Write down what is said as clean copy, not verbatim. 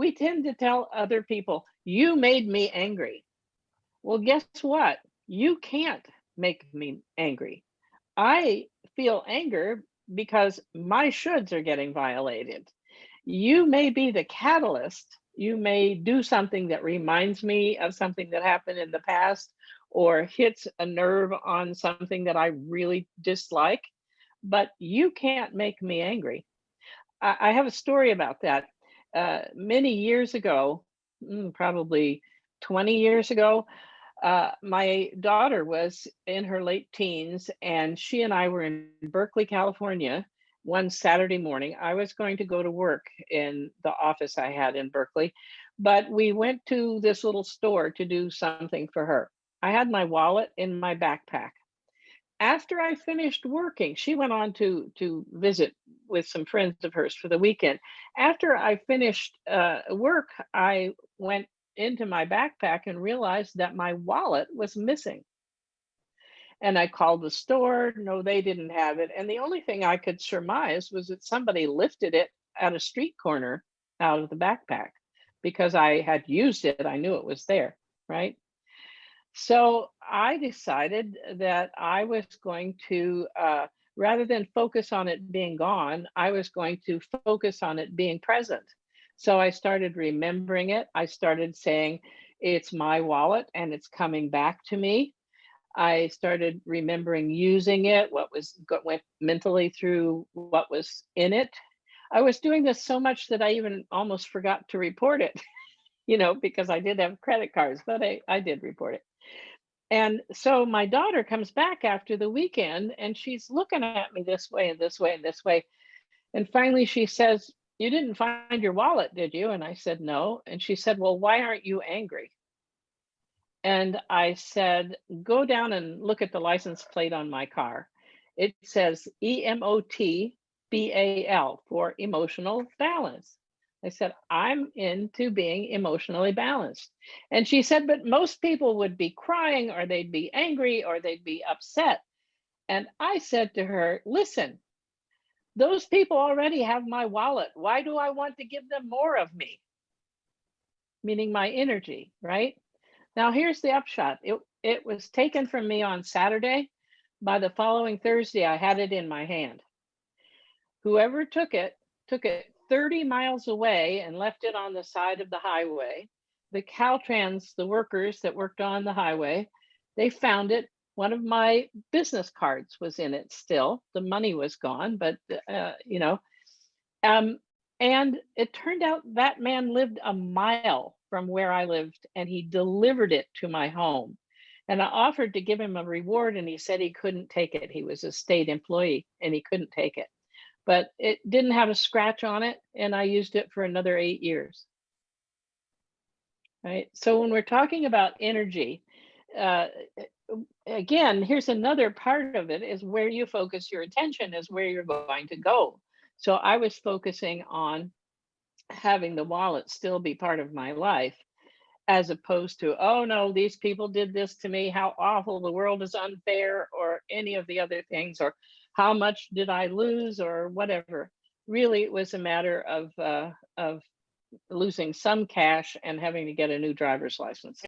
we tend to tell other people, you made me angry. Well, guess what? You can't make me angry. I feel anger because my shoulds are getting violated. You may be the catalyst. You may do something that reminds me of something that happened in the past or hits a nerve on something that I really dislike, but you can't make me angry. I have a story about that. Many years ago, probably 20 years ago, my daughter was in her late teens, and she and I were in Berkeley, California, one Saturday morning. I was going to go to work in the office I had in Berkeley, but we went to this little store to do something for her. I had my wallet in my backpack. After I finished working, she went on to visit with some friends of hers for the weekend. After I finished work, I went into my backpack and realized that my wallet was missing. And I called the store. No, they didn't have it. And the only thing I could surmise was that somebody lifted it at a street corner out of the backpack because I had used it. I knew it was there, right? So I decided that I was going to, rather than focus on it being gone, I was going to focus on it being present. So I started remembering it. I started saying, it's my wallet and it's coming back to me. I started remembering using it, went mentally through what was in it. I was doing this so much that I even almost forgot to report it, because I did have credit cards, but I did report it. And so my daughter comes back after the weekend and she's looking at me this way and this way and this way. And finally she says, you didn't find your wallet, did you? And I said, no. And she said, well, why aren't you angry? And I said, go down and look at the license plate on my car. It says EMOTBAL for emotional balance. I said, I'm into being emotionally balanced. And she said, but most people would be crying or they'd be angry or they'd be upset. And I said to her, listen, those people already have my wallet. Why do I want to give them more of me? Meaning my energy, right? Now, here's the upshot. It was taken from me on Saturday. By the following Thursday, I had it in my hand. Whoever took it 30 miles away and left it on the side of the highway. The Caltrans, the workers that worked on the highway, they found it. One of my business cards was in it still. The money was gone, but, and it turned out that man lived a mile from where I lived and he delivered it to my home. And I offered to give him a reward and he said he couldn't take it. He was a state employee and he couldn't take it. But it didn't have a scratch on it and I used it for another 8 years. Right? So when we're talking about energy, again, here's another part of it is where you focus your attention is where you're going to go. So I was focusing on having the wallet still be part of my life, as opposed to, oh no, these people did this to me, how awful, the world is unfair, or any of the other things, or how much did I lose, or whatever. Really, it was a matter of losing some cash and having to get a new driver's license.